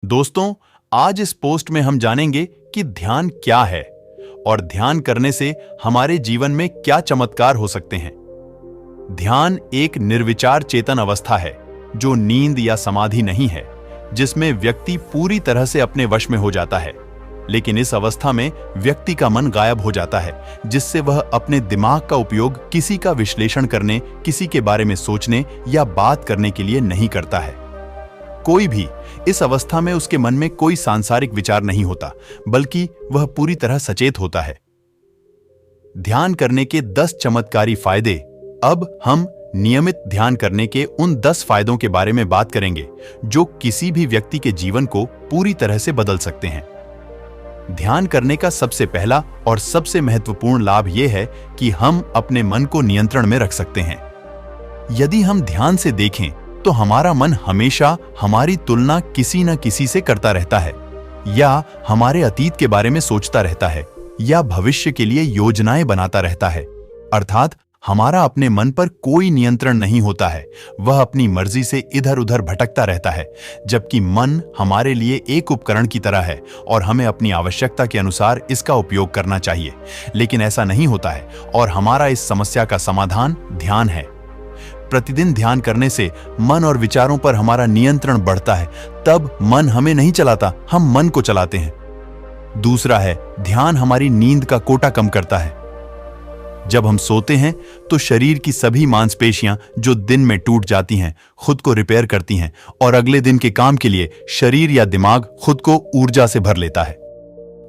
दोस्तों, आज इस पोस्ट में हम जानेंगे कि ध्यान क्या है और ध्यान करने से हमारे जीवन में क्या चमत्कार हो सकते हैं। ध्यान एक निर्विचार चेतन अवस्था है जो नींद या समाधि नहीं है, जिसमें व्यक्ति पूरी तरह से अपने वश में हो जाता है। लेकिन इस अवस्था में व्यक्ति का मन गायब हो जाता है, जिससे वह अपने दिमाग का उपयोग किसी का विश्लेषण करने, किसी के बारे में सोचने या बात करने के लिए नहीं करता है। कोई भी इस अवस्था में उसके मन में कोई सांसारिक विचार नहीं होता, बल्कि वह पूरी तरह सचेत होता है। ध्यान करने के 10 चमत्कारी फायदे। अब हम नियमित ध्यान करने के उन 10 फायदों के बारे में बात करेंगे जो किसी भी व्यक्ति के जीवन को पूरी तरह से बदल सकते हैं। ध्यान करने का सबसे पहला और सबसे महत्वपूर्ण लाभ यह है कि हम अपने मन को नियंत्रण में रख सकते हैं। यदि हम ध्यान से देखें तो हमारा मन हमेशा हमारी तुलना किसी न किसी से करता रहता है, या हमारे अतीत के बारे में सोचता रहता है, या भविष्य के लिए योजनाएं बनाता रहता है। अर्थात हमारा अपने मन पर कोई नियंत्रण नहीं होता है, वह अपनी मर्जी से इधर उधर भटकता रहता है। जबकि मन हमारे लिए एक उपकरण की तरह है और हमें अपनी आवश्यकता के अनुसार इसका उपयोग करना चाहिए। लेकिन ऐसा नहीं होता है और हमारा इस समस्या का समाधान ध्यान है। प्रतिदिन ध्यान करने से मन और विचारों पर हमारा नियंत्रण बढ़ता है। तब मन हमें नहीं चलाता, हम मन को चलाते हैं। दूसरा है, ध्यान हमारी नींद का कोटा कम करता है। जब हम सोते हैं तो शरीर की सभी मांसपेशियां जो दिन में टूट जाती हैं, खुद को रिपेयर करती हैं और अगले दिन के काम के लिए शरीर या दिमाग खुद को ऊर्जा से भर लेता है।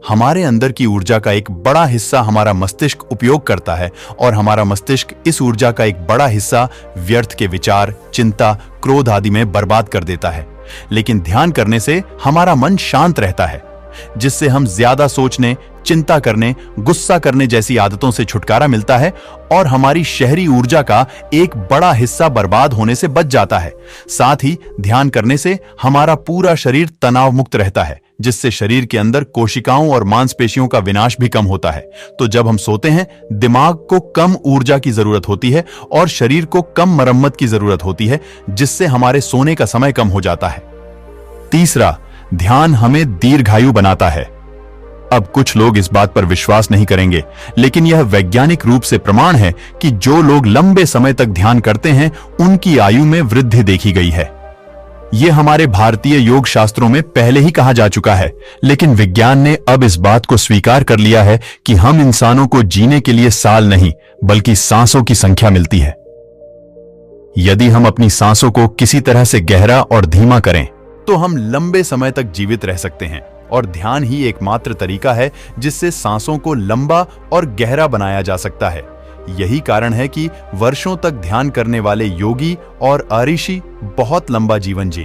हमारे अंदर की ऊर्जा का एक बड़ा हिस्सा हमारा मस्तिष्क उपयोग करता है और हमारा मस्तिष्क इस ऊर्जा का एक बड़ा हिस्सा व्यर्थ के विचार, चिंता, क्रोध आदि में बर्बाद कर देता है। लेकिन ध्यान करने से हमारा मन शांत रहता है, जिससे हम ज्यादा सोचने, चिंता करने, गुस्सा करने जैसी आदतों से छुटकारा मिलता है और हमारी शहरी ऊर्जा का एक बड़ा हिस्सा बर्बाद होने से बच जाता है। साथ ही ध्यान करने से हमारा पूरा शरीर तनाव मुक्त रहता है, जिससे शरीर के अंदर कोशिकाओं और मांसपेशियों का विनाश भी कम होता है। तो जब हम सोते हैं, दिमाग को कम ऊर्जा की जरूरत होती है और शरीर को कम मरम्मत की जरूरत होती है, जिससे हमारे सोने का समय कम हो जाता है। तीसरा, ध्यान हमें दीर्घायु बनाता है। अब कुछ लोग इस बात पर विश्वास नहीं करेंगे, लेकिन यह वैज्ञानिक रूप से प्रमाण है कि जो लोग लंबे समय तक ध्यान करते हैं, उनकी आयु में वृद्धि देखी गई है। यह हमारे भारतीय योग शास्त्रों में पहले ही कहा जा चुका है, लेकिन विज्ञान ने अब इस बात को स्वीकार कर लिया है कि हम इंसानों को जीने के लिए साल नहीं, बल्कि सांसों की संख्या मिलती है। यदि हम अपनी सांसों को किसी तरह से गहरा और धीमा करें तो हम लंबे समय तक जीवित रह सकते हैं। और ध्यान ही एकमात्र तरीका है जिससे सांसों को लंबा और गहरा बनाया जा सकता है। यही कारण है कि वर्षों तक ध्यान करने वाले योगी और अरिषि बहुत लंबा जीवन जी।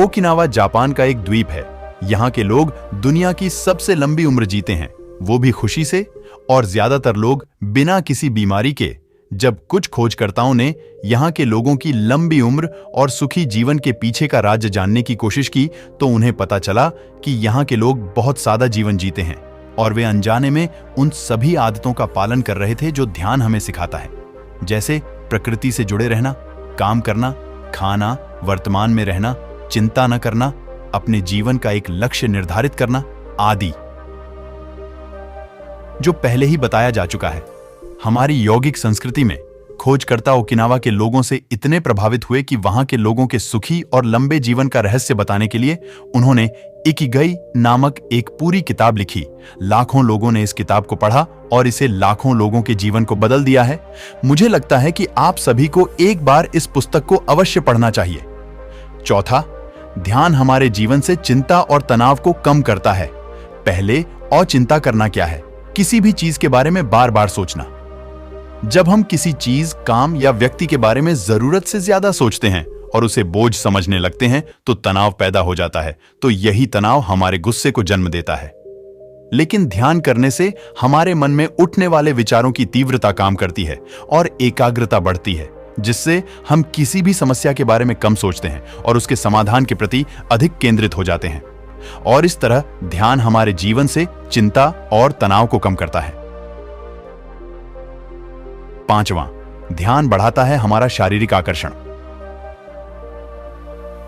ओकिनावा जापान का एक द्वीप है। यहाँ के लोग दुनिया की सबसे लंबी उम्र जीते हैं, वो भी खुशी से, और ज्यादातर लोग बिना किसी बीमारी के। जब कुछ खोजकर्ताओं ने यहाँ के लोगों की लंबी उम्र और सुखी जीवन के पीछे का राज जानने की कोशिश की, तो उन्हें पता चला कि यहाँ के लोग बहुत सादा जीवन जीते हैं और वे अनजाने में उन सभी आदतों का पालन कर रहे थे जो ध्यान हमें सिखाता है, जैसे प्रकृति से जुड़े रहना, काम करना, खाना, वर्तमान में रहना, चिंता न करना, अपने जीवन का एक लक्ष्य निर्धारित करना आदि, जो पहले ही बताया जा चुका है। हमारी यौगिक संस्कृति में खोजकर्ता ओकिनावा के लोगों से इतने प्रभावित हुए कि वहां के लोगों के सुखी और लंबे जीवन का रहस्य बताने के लिए उन्होंने इकिगाई नामक एक पूरी किताब लिखी। लाखों लोगों ने इस किताब को पढ़ा और इसे लाखों लोगों के जीवन को बदल दिया है। मुझे लगता है कि आप सभी को एक बार इस पुस्तक को अवश्य पढ़ना चाहिए। चौथा, ध्यान हमारे जीवन से चिंता और तनाव को कम करता है। पहले अचिंता करना क्या है? किसी भी चीज के बारे में बार बार सोचना। जब हम किसी चीज, काम या व्यक्ति के बारे में जरूरत से ज्यादा सोचते हैं और उसे बोझ समझने लगते हैं, तो तनाव पैदा हो जाता है। तो यही तनाव हमारे गुस्से को जन्म देता है। लेकिन ध्यान करने से हमारे मन में उठने वाले विचारों की तीव्रता कम करती है और एकाग्रता बढ़ती है, जिससे हम किसी भी समस्या के बारे में कम सोचते हैं और उसके समाधान के प्रति अधिक केंद्रित हो जाते हैं। और इस तरह ध्यान हमारे जीवन से चिंता और तनाव को कम करता है। पांचवां, ध्यान बढ़ाता है हमारा शारीरिक आकर्षण।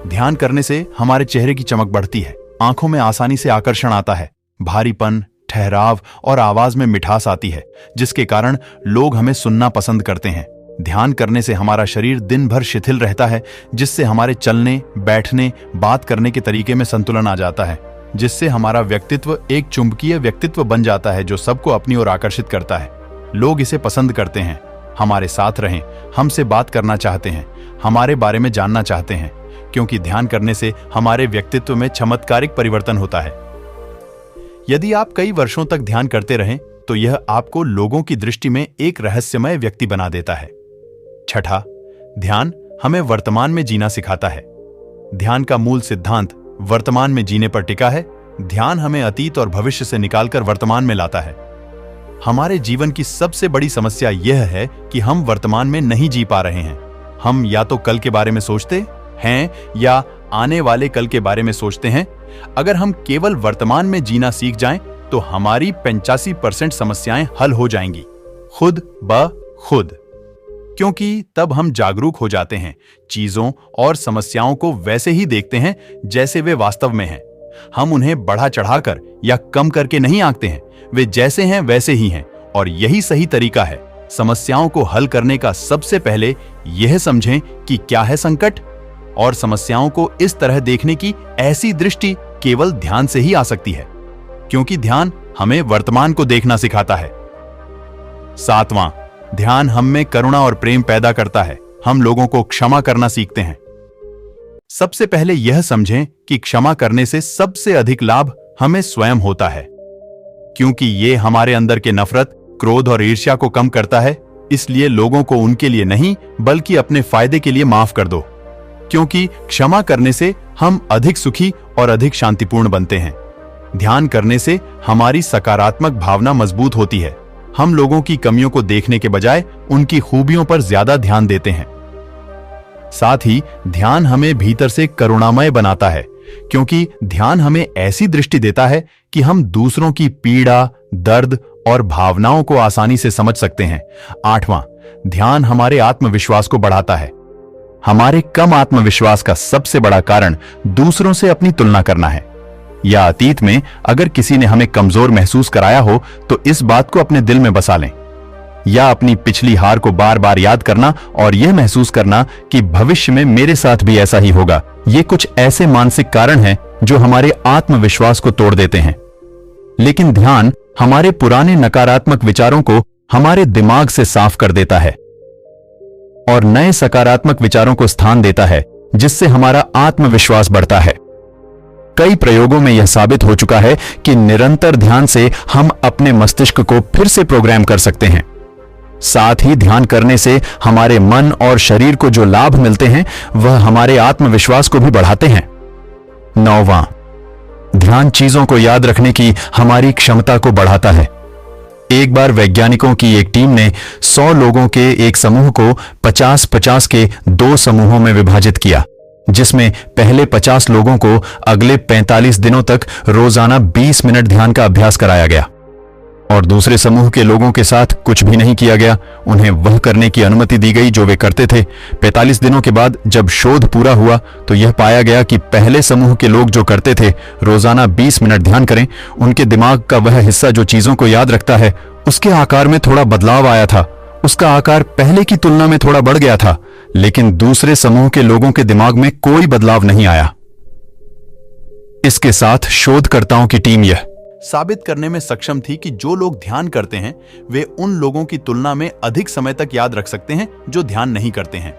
ध्यान करने से हमारे चेहरे की चमक बढ़ती है, आंखों में आसानी से आकर्षण आता है, भारीपन, ठहराव और आवाज में मिठास आती है, जिसके कारण लोग हमें सुनना पसंद करते हैं। ध्यान करने से हमारा शरीर दिन भर शिथिल रहता है, जिससे हमारे चलने, बैठने, बात करने के तरीके में संतुलन आ जाता है, जिससे हमारा व्यक्तित्व एक चुंबकीय व्यक्तित्व बन जाता है जो सबको अपनी ओर आकर्षित करता है। लोग इसे पसंद करते हैं, हमारे साथ रहें, हमसे बात करना चाहते हैं, हमारे बारे में जानना चाहते हैं, क्योंकि ध्यान करने से हमारे व्यक्तित्व में चमत्कारिक परिवर्तन होता है। यदि आप कई वर्षों तक ध्यान करते रहें तो यह आपको लोगों की दृष्टि में एक रहस्यमय व्यक्ति बना देता है। छठा, ध्यान हमें वर्तमान में जीना सिखाता है। ध्यान का मूल सिद्धांत वर्तमान में जीने पर टिका है। ध्यान हमें अतीत और भविष्य से निकालकर वर्तमान में लाता है। हमारे जीवन की सबसे बड़ी समस्या यह है कि हम वर्तमान में नहीं जी पा रहे हैं। हम या तो कल के बारे में सोचते हैं या आने वाले कल के बारे में सोचते हैं। अगर हम केवल वर्तमान में जीना सीख जाएं, तो हमारी 85% समस्याएं हल हो जाएंगी, खुद ब खुद। क्योंकि तब हम जागरूक हो जाते हैं, चीजों और समस्याओं को वैसे ही देखते हैं जैसे वे वास्तव में हैं। हम उन्हें बढ़ा चढ़ाकर या कम करके नहीं आंकते हैं, वे जैसे हैं वैसे ही हैं। और यही सही तरीका है। समस्याओं को हल करने का सबसे पहले यह समझें कि क्या है संकट, और समस्याओं को इस तरह देखने की ऐसी दृष्टि केवल ध्यान से ही आ सकती है, क्योंकि ध्यान हमें वर्तमान को देखना सिखाता है। सातवां, ध्यान हम में करुणा और प्रेम पैदा करता है। हम लोगों को क्षमा करना सीखते हैं। सबसे पहले यह समझें कि क्षमा करने से सबसे अधिक लाभ हमें स्वयं होता है, क्योंकि यह हमारे अंदर के नफरत, क्रोध और ईर्ष्या को कम करता है। इसलिए लोगों को उनके लिए नहीं बल्कि अपने फायदे के लिए माफ कर दो, क्योंकि क्षमा करने से हम अधिक सुखी और अधिक शांतिपूर्ण बनते हैं। ध्यान करने से हमारी सकारात्मक भावना मजबूत होती है। हम लोगों की कमियों को देखने के बजाय उनकी खूबियों पर ज्यादा ध्यान देते हैं। साथ ही ध्यान हमें भीतर से करुणामय बनाता है, क्योंकि ध्यान हमें ऐसी दृष्टि देता है कि हम दूसरों की पीड़ा, दर्द और भावनाओं को आसानी से समझ सकते हैं। आठवां, ध्यान हमारे आत्मविश्वास को बढ़ाता है। हमारे कम आत्मविश्वास का सबसे बड़ा कारण दूसरों से अपनी तुलना करना है, या अतीत में अगर किसी ने हमें कमजोर महसूस कराया हो तो इस बात को अपने दिल में बसा लें, या अपनी पिछली हार को बार बार याद करना और यह महसूस करना कि भविष्य में मेरे साथ भी ऐसा ही होगा। ये कुछ ऐसे मानसिक कारण हैं जो हमारे आत्मविश्वास को तोड़ देते हैं। लेकिन ध्यान हमारे पुराने नकारात्मक विचारों को हमारे दिमाग से साफ कर देता है और नए सकारात्मक विचारों को स्थान देता है, जिससे हमारा आत्मविश्वास बढ़ता है। कई प्रयोगों में यह साबित हो चुका है कि निरंतर ध्यान से हम अपने मस्तिष्क को फिर से प्रोग्राम कर सकते हैं। साथ ही ध्यान करने से हमारे मन और शरीर को जो लाभ मिलते हैं वह हमारे आत्मविश्वास को भी बढ़ाते हैं। नौवां, ध्यान चीजों को याद रखने की हमारी क्षमता को बढ़ाता है। एक बार वैज्ञानिकों की एक टीम ने 100 लोगों के एक समूह को 50-50 के 2 समूहों में विभाजित किया, जिसमें पहले 50 लोगों को अगले 45 दिनों तक रोजाना 20 मिनट ध्यान का अभ्यास कराया गया और दूसरे समूह के लोगों के साथ कुछ भी नहीं किया गया। उन्हें वह करने की अनुमति दी गई जो वे करते थे। 45 दिनों के बाद जब शोध पूरा हुआ तो यह पाया गया कि पहले समूह के लोग जो करते थे रोजाना 20 मिनट ध्यान करें, उनके दिमाग का वह हिस्सा जो चीजों को याद रखता है उसके आकार में थोड़ा बदलाव आया था। उसका आकार पहले की तुलना में थोड़ा बढ़ गया था, लेकिन दूसरे समूह के लोगों के दिमाग में कोई बदलाव नहीं आया। इसके साथ शोधकर्ताओं की टीम यह साबित करने में सक्षम थी कि जो लोग ध्यान करते हैं वे उन लोगों की तुलना में अधिक समय तक याद रख सकते हैं जो ध्यान नहीं करते हैं।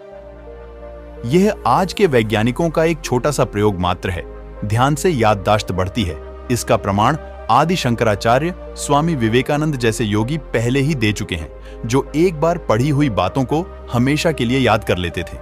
यह आज के वैज्ञानिकों का एक छोटा सा प्रयोग मात्र है। ध्यान से याददाश्त बढ़ती है। इसका प्रमाण आदि शंकराचार्य, स्वामी विवेकानंद जैसे योगी पहले ही दे चुके हैं, जो एक बार पढ़ी हुई बातों को हमेशा के लिए याद कर लेते थे।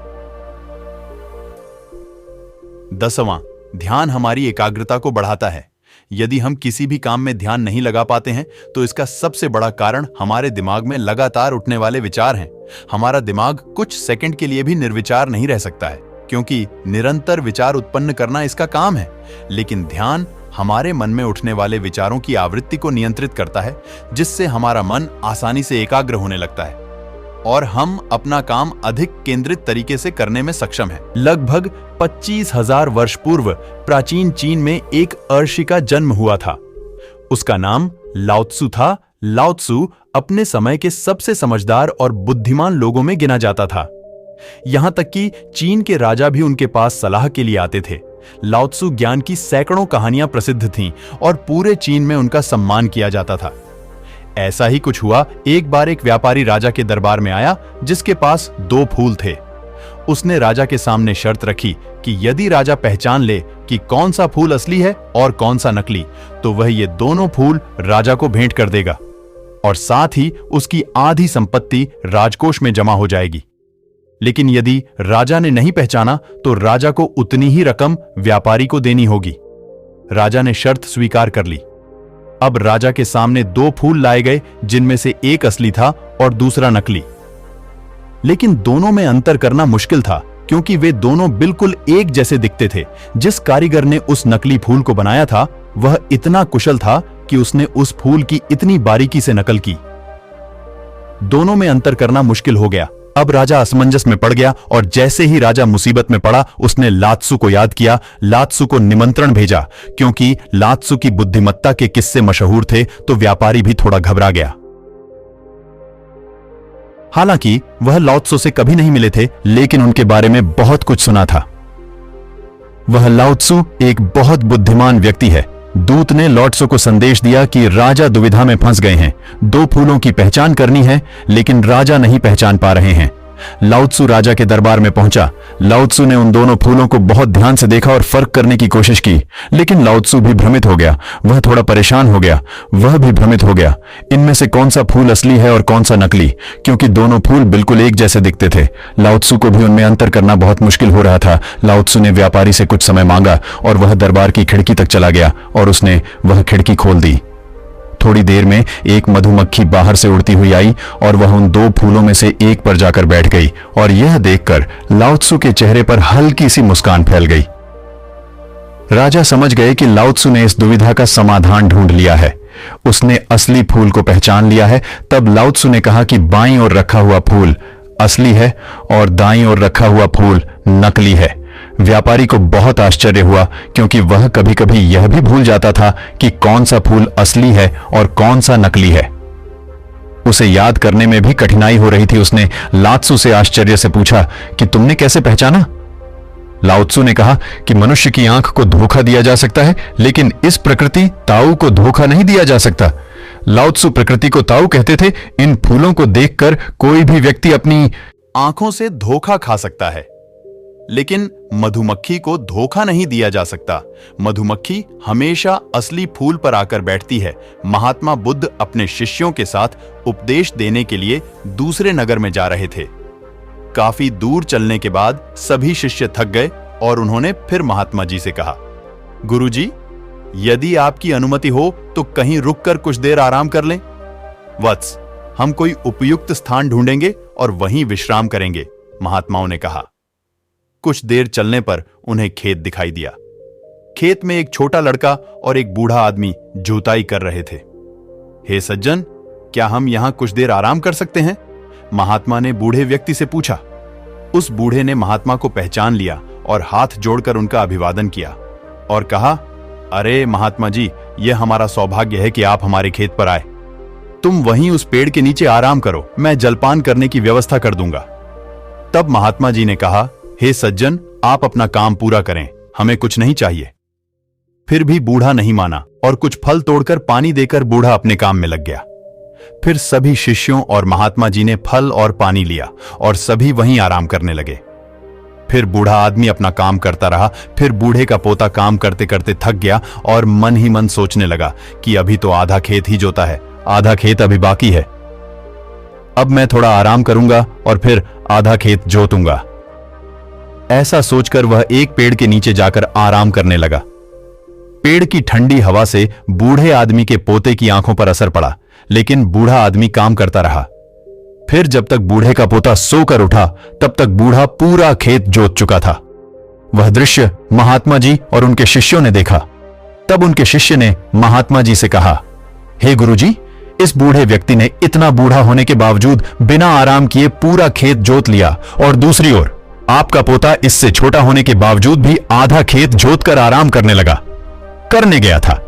10वां, ध्यान हमारी एकाग्रता को बढ़ाता है। यदि हम किसी भी काम में ध्यान नहीं लगा पाते हैं तो इसका सबसे बड़ा कारण हमारे दिमाग में लगातार उठने वाले विचार हैं। हमारा दिमाग कुछ सेकंड के लिए भी निर्विचार नहीं रह सकता है, क्योंकि निरंतर विचार उत्पन्न करना इसका काम है। लेकिन ध्यान हमारे मन में उठने वाले विचारों की आवृत्ति को नियंत्रित करता है, जिससे हमारा मन आसानी से एकाग्र होने लगता है और हम अपना काम अधिक केंद्रित तरीके से करने में सक्षम हैं। लगभग 25,000 वर्ष पूर्व प्राचीन चीन में एक अर्षि का जन्म हुआ था। उसका नाम लाओ त्सु था। लाओ त्सु अपने समय के सबसे समझदार और बुद्धिमान लोगों में गिना जाता था। यहां तक कि चीन के राजा भी उनके पास सलाह के लिए आते थे। लाओ त्सु ज्ञान की सैकड़ों कहानियां प्रसिद्ध थीं और पूरे चीन में उनका सम्मान किया जाता था। ऐसा ही कुछ हुआ। एक बार एक व्यापारी राजा के दरबार में आया जिसके पास 2 फूल थे। उसने राजा के सामने शर्त रखी कि यदि राजा पहचान ले कि कौन सा फूल असली है और कौन सा नकली, तो वह ये दोनों फूल राजा को भेंट कर देगा और साथ ही उसकी आधी संपत्ति राजकोष में जमा हो जाएगी। लेकिन यदि राजा ने नहीं पहचाना तो राजा को उतनी ही रकम व्यापारी को देनी होगी। राजा ने शर्त स्वीकार कर ली। अब राजा के सामने 2 फूल लाए गए जिनमें से एक असली था और दूसरा नकली। लेकिन दोनों में अंतर करना मुश्किल था क्योंकि वे दोनों बिल्कुल एक जैसे दिखते थे। जिस कारीगर ने उस नकली फूल को बनाया था वह इतना कुशल था कि उसने उस फूल की इतनी बारीकी से नकल की। दोनों में अंतर करना मुश्किल हो गया। अब राजा असमंजस में पड़ गया और जैसे ही राजा मुसीबत में पड़ा उसने लात्सु को याद किया। लात्सु को निमंत्रण भेजा। क्योंकि लात्सु की बुद्धिमत्ता के किस्से मशहूर थे तो व्यापारी भी थोड़ा घबरा गया। हालांकि वह लाओ त्सु से कभी नहीं मिले थे, लेकिन उनके बारे में बहुत कुछ सुना था। वह लाओ त्सु एक बहुत बुद्धिमान व्यक्ति है। दूत ने लाओ त्सु को संदेश दिया कि राजा दुविधा में फंस गए हैं। 2 फूलों की पहचान करनी है लेकिन राजा नहीं पहचान पा रहे हैं। लाओ त्सु राजा के दरबार में पहुंचा। लाओ त्सु ने उन दोनों फूलों को बहुत ध्यान से देखा और फर्क करने की कोशिश की, लेकिन लाओ त्सु भी भ्रमित हो गया। वह थोड़ा परेशान हो गया। वह भी भ्रमित हो गया इनमें से कौन सा फूल असली है और कौन सा नकली, क्योंकि दोनों फूल बिल्कुल एक जैसे दिखते थे। लाओ त्सु को भी उनमें अंतर करना बहुत मुश्किल हो रहा था। लाओ त्सु ने व्यापारी से कुछ समय मांगा और वह दरबार की खिड़की तक चला गया और उसने वह खिड़की खोल दी। थोड़ी देर में एक मधुमक्खी बाहर से उड़ती हुई आई और वह उन 2 फूलों में से एक पर जाकर बैठ गई और यह देखकर लाओ त्सु के चेहरे पर हल्की सी मुस्कान फैल गई। राजा समझ गए कि लाओ त्सु ने इस दुविधा का समाधान ढूंढ लिया है। उसने असली फूल को पहचान लिया है। तब लाओ त्सु ने कहा कि बाईं ओर रखा हुआ फूल असली है और दाईं ओर रखा हुआ फूल नकली है। व्यापारी को बहुत आश्चर्य हुआ क्योंकि वह कभी कभी यह भी भूल जाता था कि कौन सा फूल असली है और कौन सा नकली है। उसे याद करने में भी कठिनाई हो रही थी। उसने लाओ त्सु से आश्चर्य से पूछा कि तुमने कैसे पहचाना? लाओ त्सु ने कहा कि मनुष्य की आंख को धोखा दिया जा सकता है, लेकिन इस प्रकृति ताऊ को धोखा नहीं दिया जा सकता। लाओ त्सु प्रकृति को ताऊ कहते थे। इन फूलों को देखकर कोई भी व्यक्ति अपनी आंखों से धोखा खा सकता है, लेकिन मधुमक्खी को धोखा नहीं दिया जा सकता। मधुमक्खी हमेशा असली फूल पर आकर बैठती है। महात्मा बुद्ध अपने शिष्यों के साथ उपदेश देने के लिए दूसरे नगर में जा रहे थे। काफी दूर चलने के बाद सभी शिष्य थक गए और उन्होंने फिर महात्मा जी से कहा, गुरुजी, यदि आपकी अनुमति हो तो कहीं रुककर कुछ देर आराम कर लें। वत्स, हम कोई उपयुक्त स्थान ढूंढेंगे और वहीं विश्राम करेंगे, महात्माओं ने कहा। कुछ देर चलने पर उन्हें खेत दिखाई दिया। खेत में एक छोटा लड़का और एक बूढ़ा आदमी जुताई कर रहे थे। हे सज्जन, क्या हम यहां कुछ देर आराम कर सकते हैं? महात्मा ने बूढ़े व्यक्ति से पूछा। उस बूढ़े ने महात्मा को पहचान लिया और हाथ जोड़कर उनका अभिवादन किया और कहा, अरे महात्मा जी, यह हमारा सौभाग्य है कि आप हमारे खेत पर आए। तुम वहीं उस पेड़ के नीचे आराम करो, मैं जलपान करने की व्यवस्था कर दूंगा। तब महात्मा जी ने कहा, हे सज्जन, आप अपना काम पूरा करें, हमें कुछ नहीं चाहिए। फिर भी बूढ़ा नहीं माना और कुछ फल तोड़कर पानी देकर बूढ़ा अपने काम में लग गया। फिर सभी शिष्यों और महात्मा जी ने फल और पानी लिया और सभी वहीं आराम करने लगे। फिर बूढ़ा आदमी अपना काम करता रहा। फिर बूढ़े का पोता काम करते करते थक गया और मन ही मन सोचने लगा कि अभी तो आधा खेत ही जोता है, आधा खेत अभी बाकी है। अब मैं थोड़ा आराम करूंगा और फिर आधा खेत जोतूंगा। ऐसा सोचकर वह एक पेड़ के नीचे जाकर आराम करने लगा। पेड़ की ठंडी हवा से बूढ़े आदमी के पोते की आंखों पर असर पड़ा, लेकिन बूढ़ा आदमी काम करता रहा। फिर जब तक बूढ़े का पोता सोकर उठा, तब तक बूढ़ा पूरा खेत जोत चुका था। वह दृश्य महात्मा जी और उनके शिष्यों ने देखा। तब उनके शिष्य ने महात्मा जी से कहा, हे गुरुजी, इस बूढ़े व्यक्ति ने इतना बूढ़ा होने के बावजूद बिना आराम किए पूरा खेत जोत लिया और दूसरी ओर आपका पोता इससे छोटा होने के बावजूद भी आधा खेत जोत कर आराम करने गया था।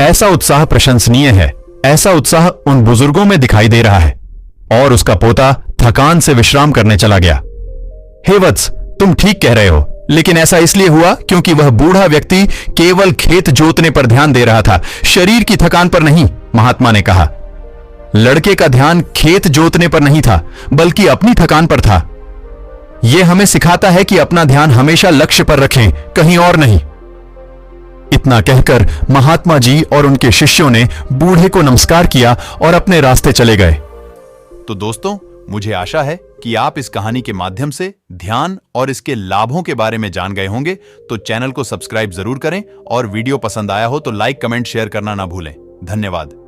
ऐसा उत्साह प्रशंसनीय है। ऐसा उत्साह उन बुजुर्गों में दिखाई दे रहा है। और उसका पोता थकान से विश्राम करने चला गया। हे वत्स, तुम ठीक कह रहे हो, लेकिन ऐसा इसलिए हुआ क्योंकि वह बूढ़ा व्यक्ति केवल खेत जोतने पर ध्यान दे रहा था, शरीर की थकान पर नहीं। महात्मा ने कहा, लड़के का ध्यान खेत जोतने पर नहीं था, बल्कि अपनी थकान पर था। यह हमें सिखाता है कि अपना ध्यान हमेशा लक्ष्य पर रखें, कहीं और नहीं। इतना कहकर महात्मा जी और उनके शिष्यों ने बूढ़े को नमस्कार किया और अपने रास्ते चले गए। तो दोस्तों, मुझे आशा है कि आप इस कहानी के माध्यम से ध्यान और इसके लाभों के बारे में जान गए होंगे। तो चैनल को सब्सक्राइब जरूर करें और वीडियो पसंद आया हो तो लाइक, कमेंट, शेयर करना ना भूलें। धन्यवाद।